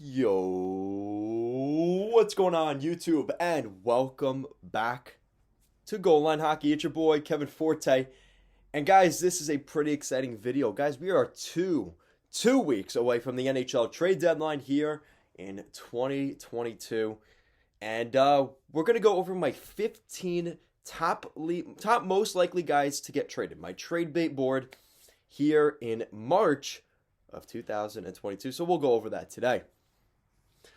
Yo, what's going on, YouTube? And welcome back to Goal Line Hockey. It's your boy, Kevin Forte. And guys, this is a pretty exciting video. Guys, we are two weeks away from the NHL trade deadline here in 2022. And we're going to go over my 15 top most likely guys to get traded. My trade bait board here in March of 2022. So we'll go over that today.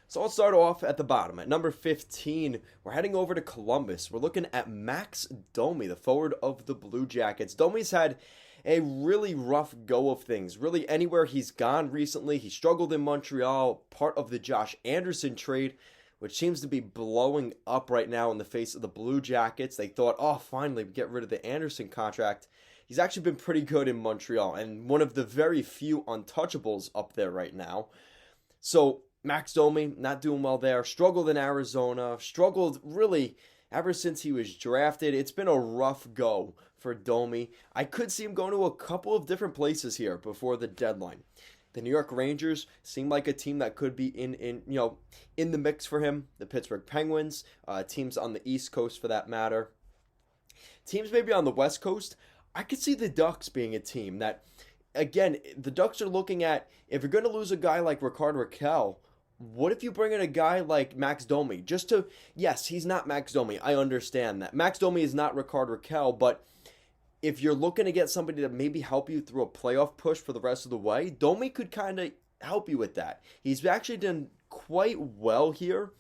So I'll start off at the bottom. At number 15, we're heading over to Columbus. We're looking at Max Domi, the forward of the Blue Jackets. Domi's had a really rough go of things. Really, anywhere he's gone recently, he struggled in Montreal, part of the Josh Anderson trade, which seems to be blowing up right now in the face of the Blue Jackets. They thought, oh, finally, we get rid of the Anderson contract. He's actually been pretty good in Montreal and one of the very few untouchables up there right now. So Max Domi, not doing well there. Struggled in Arizona. Struggled really ever since he was drafted. It's been a rough go for Domi. I could see him going to a couple of different places here before the deadline. The New York Rangers seem like a team that could be in the mix for him. The Pittsburgh Penguins, teams on the East Coast for that matter. Teams maybe on the West Coast. I could see the Ducks being a team that, again, the Ducks are looking at, if you're going to lose a guy like Rickard Rakell, what if you bring in a guy like Max Domi? Yes, he's not Max Domi. I understand that. Max Domi is not Rickard Rakell, but if you're looking to get somebody to maybe help you through a playoff push for the rest of the way, Domi could kind of help you with that. He's actually done quite well here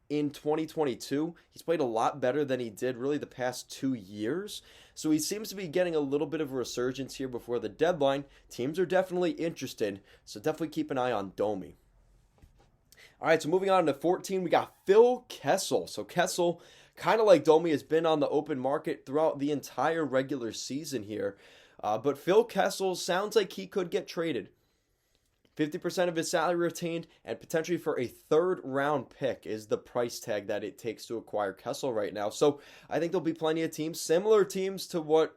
in 2022. He's played a lot better than he did really the past 2 years. So he seems to be getting a little bit of a resurgence here before the deadline. Teams are definitely interested, so definitely keep an eye on Domi. All right, so moving on to 14, we got Phil Kessel. So Kessel, kind of like Domi, has been on the open market throughout the entire regular season here. But Phil Kessel sounds like he could get traded. 50% of his salary retained and potentially for a third-round pick is the price tag that it takes to acquire Kessel right now. So I think there'll be plenty of teams, similar teams to what,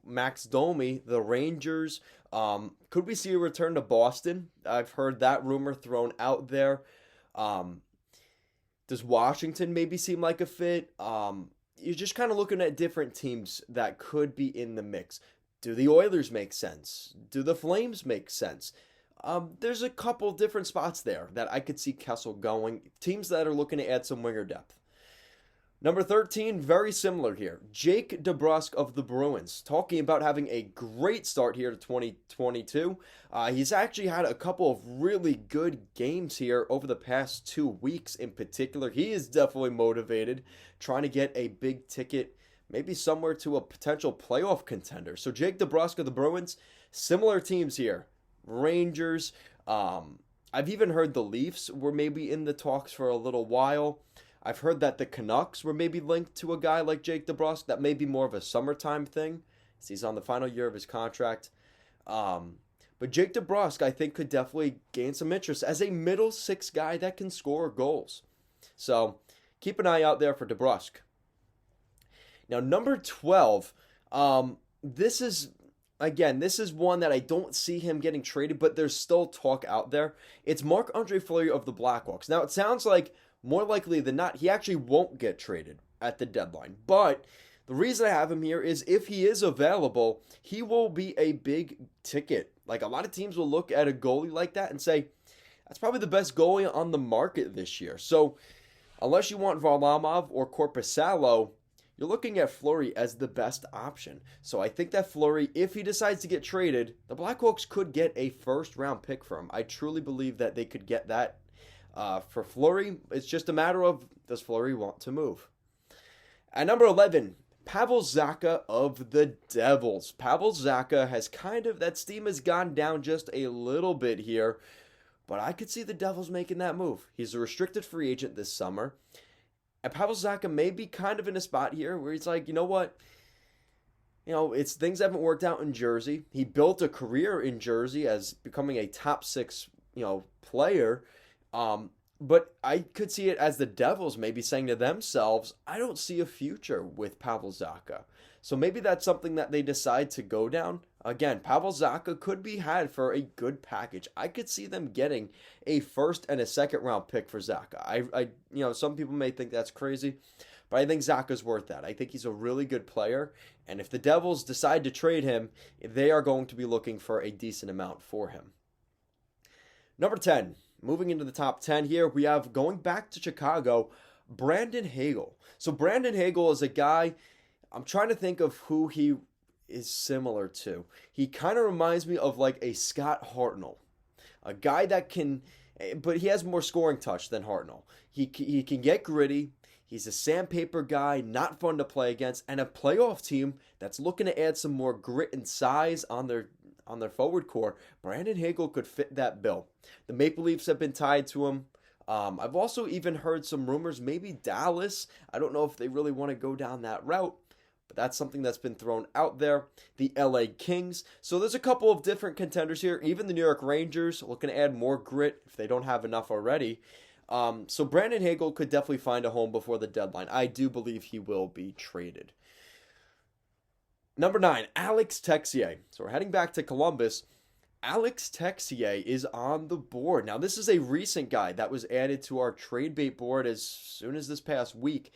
Max Domi, the Rangers. Could we see a return to Boston? I've heard that rumor thrown out there. Does Washington maybe seem like a fit? You're just kind of looking at different teams that could be in the mix. Do the Oilers make sense? Do the Flames make sense? There's a couple different spots there that I could see Kessel going. Teams that are looking to add some winger depth. Number 13, very similar here. Jake DeBrusk of the Bruins, talking about having a great start here to 2022. He's actually had a couple of really good games here over the past 2 weeks in particular. He is definitely motivated, trying to get a big ticket, maybe somewhere to a potential playoff contender. So Jake DeBrusk of the Bruins, similar teams here. Rangers, I've even heard the Leafs were maybe in the talks for a little while. I've heard that the Canucks were maybe linked to a guy like Jake DeBrusk. That may be more of a summertime thing, as he's on the final year of his contract. But Jake DeBrusk, I think, could definitely gain some interest as a middle six guy that can score goals. So keep an eye out there for DeBrusk. Now, number 12, this is one that I don't see him getting traded, but there's still talk out there. It's Marc-Andre Fleury of the Blackhawks. Now, it sounds like more likely than not, he actually won't get traded at the deadline. But the reason I have him here is if he is available, he will be a big ticket. Like, a lot of teams will look at a goalie like that and say, that's probably the best goalie on the market this year. So, unless you want Varlamov or Korpisalo, you're looking at Fleury as the best option. So I think that Fleury, if he decides to get traded, the Blackhawks could get a first-round pick for him. I truly believe that they could get that for Fleury. It's just a matter of, does Fleury want to move? At number 11, Pavel Zacha of the Devils. Pavel Zacha has that steam has gone down just a little bit here, but I could see the Devils making that move. He's a restricted free agent this summer. And Pavel Zacha may be kind of in a spot here where he's like, you know what? It's things haven't worked out in Jersey. He built a career in Jersey as becoming a top six, player. But I could see it as the Devils maybe saying to themselves, I don't see a future with Pavel Zacha. So maybe that's something that they decide to go down. Again, Pavel Zacha could be had for a good package. I could see them getting a first and a second round pick for Zacha. Some people may think that's crazy, but I think Zacha's worth that. I think he's a really good player, and if the Devils decide to trade him, they are going to be looking for a decent amount for him. Number 10, moving into the top 10 here, we have, going back to Chicago, Brandon Hagel. So Brandon Hagel is a guy, I'm trying to think of who he is similar to. He kind of reminds me of like a Scott Hartnell, a guy that can, but he has more scoring touch than Hartnell. He can get gritty. He's a sandpaper guy, not fun to play against, and a playoff team that's looking to add some more grit and size on their forward core. Brandon Hagel could fit that bill. The Maple Leafs have been tied to him. I've also even heard some rumors, maybe Dallas. I don't know if they really want to go down that route, but that's something that's been thrown out there. The LA Kings. So there's a couple of different contenders here. Even the New York Rangers looking to add more grit if they don't have enough already. So Brandon Hagel could definitely find a home before the deadline. I do believe he will be traded. Number 9, Alex Texier. So we're heading back to Columbus. Alex Texier is on the board. Now, this is a recent guy that was added to our trade bait board as soon as this past week.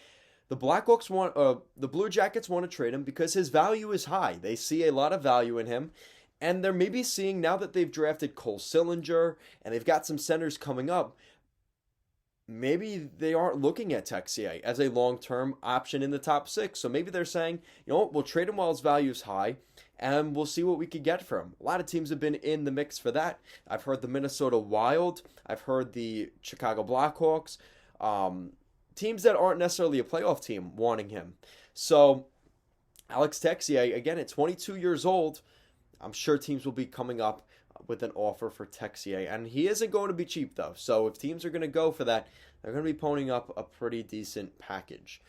The the Blue Jackets want to trade him because his value is high. They see a lot of value in him. And they're maybe seeing, now that they've drafted Cole Sillinger and they've got some centers coming up, maybe they aren't looking at Texier as a long-term option in the top 6. So maybe they're saying, you know what, we'll trade him while his value is high, and we'll see what we could get for him. A lot of teams have been in the mix for that. I've heard the Minnesota Wild. I've heard the Chicago Blackhawks. Teams that aren't necessarily a playoff team wanting him. So Alex Texier, again, at 22 years old, I'm sure teams will be coming up with an offer for Texier. And he isn't going to be cheap, though. So if teams are going to go for that, they're going to be ponying up a pretty decent package.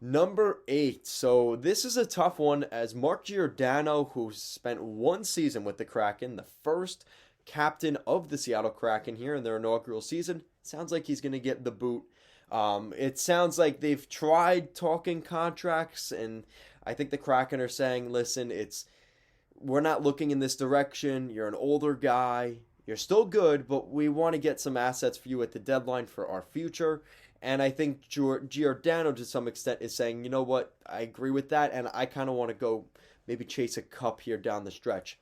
Number 8. So this is a tough one, as Mark Giordano, who spent one season with the Kraken, the first captain of the Seattle Kraken here in their inaugural season, sounds like he's going to get the boot. It sounds like they've tried talking contracts, and I think the Kraken are saying, listen, we're not looking in this direction. You're an older guy. You're still good, but we want to get some assets for you at the deadline for our future. And I think Giordano, to some extent, is saying, you know what, I agree with that, and I kind of want to go maybe chase a cup here down the stretch.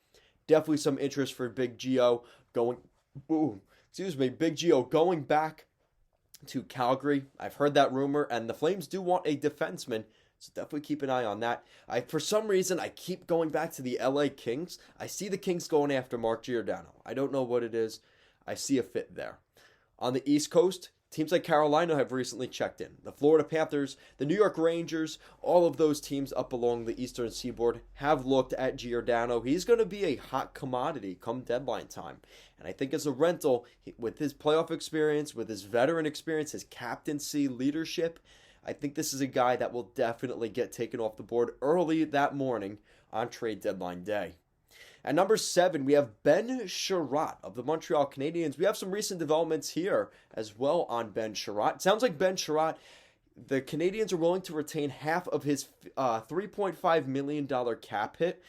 Definitely some interest for Big Gio Big Gio going back to Calgary. I've heard that rumor, and the Flames do want a defenseman, so definitely keep an eye on that. For some reason, I keep going back to the LA Kings. I see the Kings going after Mark Giordano. I don't know what it is. I see a fit there. On the East Coast, teams like Carolina have recently checked in. The Florida Panthers, the New York Rangers, all of those teams up along the Eastern Seaboard have looked at Giordano. He's going to be a hot commodity come deadline time. And I think as a rental, with his playoff experience, with his veteran experience, his captaincy, leadership, I think this is a guy that will definitely get taken off the board early that morning on trade deadline day. At number 7, we have Ben Chiarot of the Montreal Canadiens. We have some recent developments here as well on Ben Chiarot. It sounds like Ben Chiarot, the Canadiens are willing to retain half of his $3.5 million cap hit,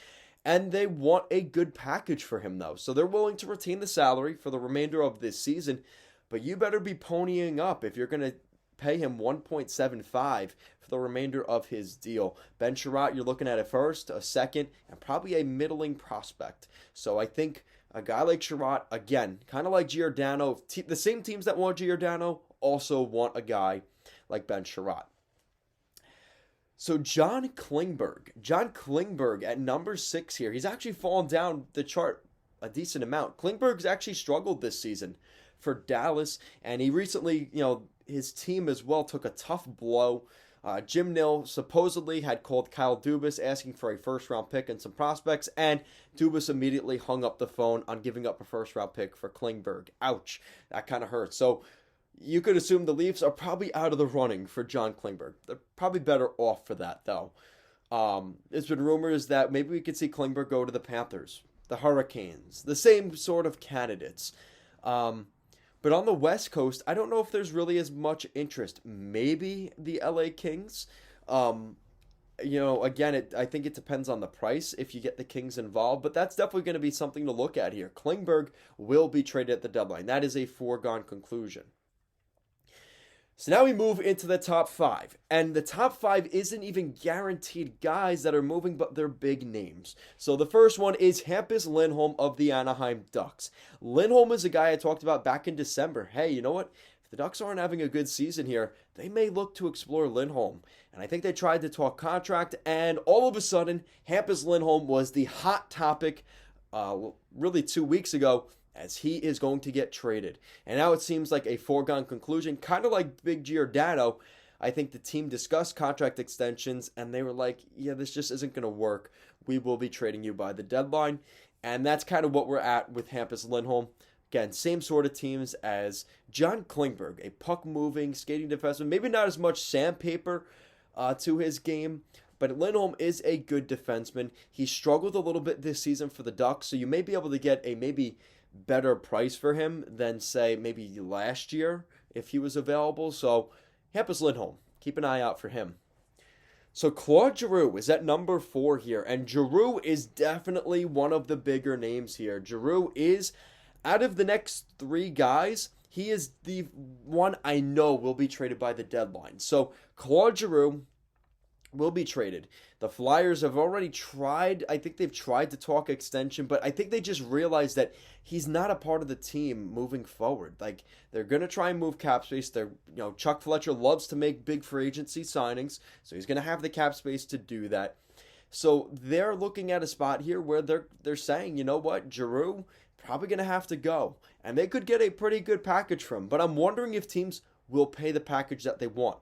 and they want a good package for him, though. So they're willing to retain the salary for the remainder of this season, but you better be ponying up if you're going to pay him $1.75 for the remainder of his deal. Ben Chiarot, you're looking at a first, a second, and probably a middling prospect. So I think a guy like Chiarot, again, kind of like Giordano, the same teams that want Giordano also want a guy like Ben Chiarot. So John Klingberg at number 6 here. He's actually fallen down the chart a decent amount. Klingberg's actually struggled this season for Dallas, and he recently, his team as well took a tough blow. Jim Nill supposedly had called Kyle Dubas asking for a first-round pick and some prospects, and Dubas immediately hung up the phone on giving up a first-round pick for Klingberg. Ouch, that kind of hurts. So you could assume the Leafs are probably out of the running for John Klingberg. They're probably better off for that, though. There's been rumors that maybe we could see Klingberg go to the Panthers, the Hurricanes, the same sort of candidates. But on the West Coast, I don't know if there's really as much interest. Maybe the LA Kings. Um, again, I think it depends on the price if you get the Kings involved, but that's definitely going to be something to look at here. Klingberg will be traded at the deadline. That is a foregone conclusion. So now we move into the top five. And the top five isn't even guaranteed guys that are moving, but they're big names. So the first one is Hampus Lindholm of the Anaheim Ducks. Lindholm is a guy I talked about back in December. Hey, you know what? If the Ducks aren't having a good season here, they may look to explore Lindholm. And I think they tried to talk contract, and all of a sudden, Hampus Lindholm was the hot topic really 2 weeks ago, as he is going to get traded. And now it seems like a foregone conclusion, kind of like Big Giordano. I think the team discussed contract extensions, and they were like, yeah, this just isn't going to work. We will be trading you by the deadline. And that's kind of what we're at with Hampus Lindholm. Again, same sort of teams as John Klingberg, a puck-moving, skating defenseman. Maybe not as much sandpaper to his game, but Lindholm is a good defenseman. He struggled a little bit this season for the Ducks, so you may be able to get a maybe better price for him than, say, maybe last year if he was available. So Hampus Lindholm, keep an eye out for him. So Claude Giroux is at number 4 here, and Giroux is definitely one of the bigger names here. Giroux is, out of the next 3 guys, he is the one I know will be traded by the deadline. So Claude Giroux will be traded. The Flyers have already tried, I think they've tried to talk extension, but I think they just realized that he's not a part of the team moving forward. Like, they're going to try and move cap space. Chuck Fletcher loves to make big free agency signings, so he's going to have the cap space to do that. So they're looking at a spot here where they're saying, you know what, Giroux probably going to have to go. And they could get a pretty good package from him, but I'm wondering if teams will pay the package that they want.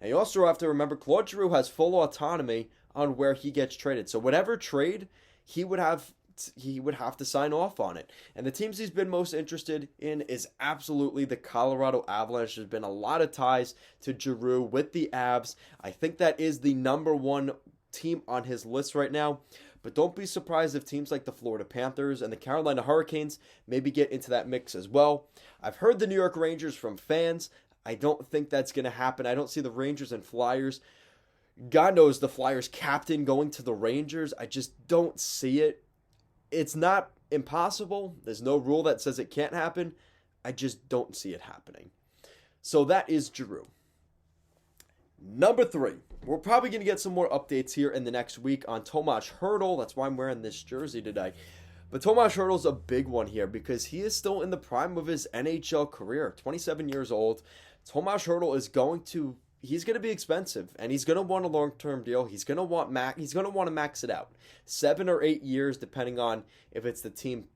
Now, you also have to remember, Claude Giroux has full autonomy on where he gets traded. So whatever trade, he would have to sign off on it. And the teams he's been most interested in is absolutely the Colorado Avalanche. There's been a lot of ties to Giroux with the Avs. I think that is the number 1 team on his list right now. But don't be surprised if teams like the Florida Panthers and the Carolina Hurricanes maybe get into that mix as well. I've heard the New York Rangers from fans. I don't think that's going to happen. I don't see the Rangers and Flyers. God knows the Flyers captain going to the Rangers. I just don't see it. It's not impossible. There's no rule that says it can't happen. I just don't see it happening. So that is Giroux. Number 3. We're probably going to get some more updates here in the next week on Tomas Hertl. That's why I'm wearing this jersey today. But Tomas Hertl's a big one here because he is still in the prime of his NHL career. 27 years old. Tomas Hertl is going to be expensive, and he's going to want a long-term deal. He's going to want to max it out. 7 or 8 years, depending on if it's the team,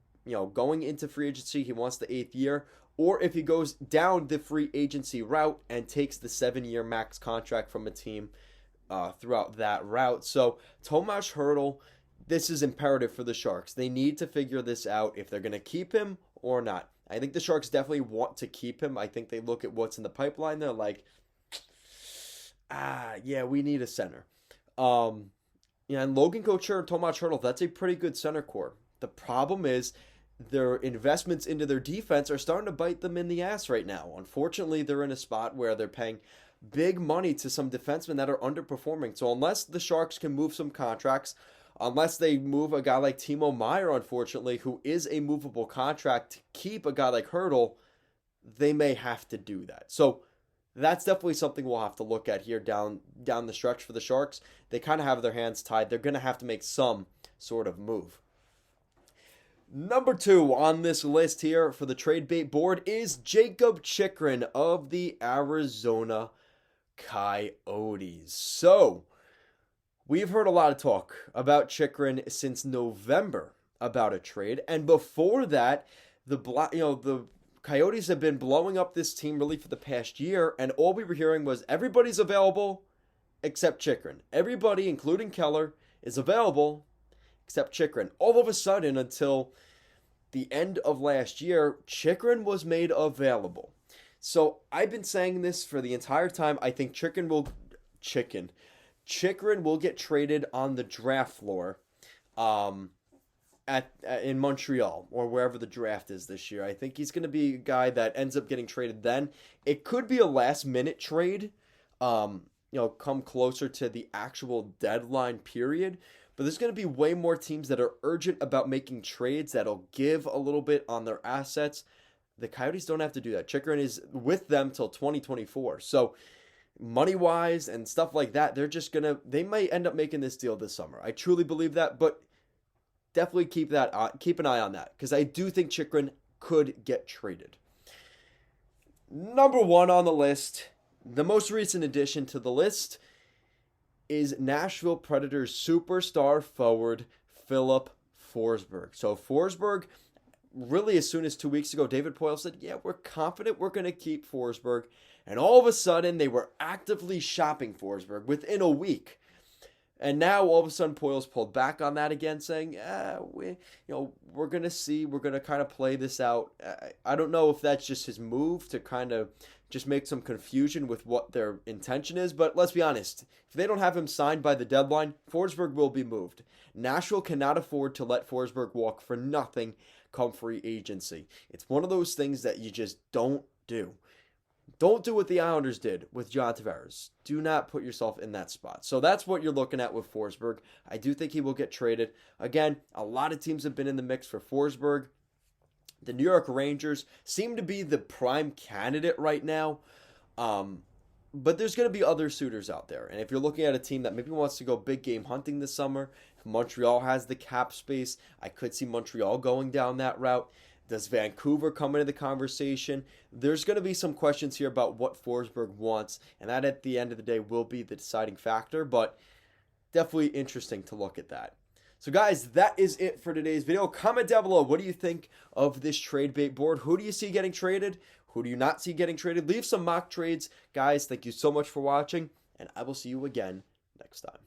going into free agency, he wants the 8th year, or if he goes down the free agency route and takes the 7-year max contract from a team throughout that route. So Tomas Hertl, this is imperative for the Sharks. They need to figure this out if they're going to keep him or not. I think the Sharks definitely want to keep him. I think they look at what's in the pipeline. They're like, yeah, we need a center. And Logan Couture and Tomas Hertl, that's a pretty good center core. The problem is their investments into their defense are starting to bite them in the ass right now. Unfortunately, they're in a spot where they're paying big money to some defensemen that are underperforming. So unless the Sharks can move some contracts, unless they move a guy like Timo Meier, unfortunately, who is a movable contract, to keep a guy like Hertl, they may have to do that. So that's definitely something we'll have to look at here down the stretch for the Sharks. They kind of have their hands tied. They're going to have to make some sort of move. Number 2 on this list here for the trade bait board is Jakob Chychrun of the Arizona Coyotes. So we've heard a lot of talk about Chychrun since November about a trade, and before that, the Coyotes have been blowing up this team really for the past year, and all we were hearing was everybody's available except Chychrun. Everybody, including Keller, is available except Chychrun. All of a sudden, until the end of last year, Chychrun was made available. So I've been saying this for the entire time. I think Chychrun will get traded on the draft floor. in Montreal or wherever the draft is this year. I think he's going to be a guy that ends up getting traded then. It could be a last-minute trade, come closer to the actual deadline period. But there's going to be way more teams that are urgent about making trades that'll give a little bit on their assets. The Coyotes don't have to do that. Chychrun is with them till 2024. So money-wise and stuff like that, they might end up making this deal this summer. I truly believe that, but definitely keep an eye on that, because I do think Chychrun could get traded. Number 1 on the list, the most recent addition to the list, is Nashville Predators superstar forward Filip Forsberg. So Forsberg, really as soon as 2 weeks ago, David Poile said, yeah, we're confident we're going to keep Forsberg. And all of a sudden, they were actively shopping Forsberg within a week. And now, all of a sudden, Poile's pulled back on that again, saying, we're going to see. We're going to kind of play this out. I don't know if that's just his move to kind of just make some confusion with what their intention is. But let's be honest. If they don't have him signed by the deadline, Forsberg will be moved. Nashville cannot afford to let Forsberg walk for nothing come free agency. It's one of those things that you just don't do. Don't do what the Islanders did with John Tavares. Do not put yourself in that spot. So that's what you're looking at with Forsberg. I do think he will get traded. Again, a lot of teams have been in the mix for Forsberg. The New York Rangers seem to be the prime candidate right now. But there's going to be other suitors out there. And if you're looking at a team that maybe wants to go big game hunting this summer, if Montreal has the cap space, I could see Montreal going down that route. Does Vancouver come into the conversation? There's going to be some questions here about what Forsberg wants, and that at the end of the day will be the deciding factor, but definitely interesting to look at that. So guys, that is it for today's video. Comment down below, what do you think of this trade bait board? Who do you see getting traded? Who do you not see getting traded? Leave some mock trades. Guys, thank you so much for watching, and I will see you again next time.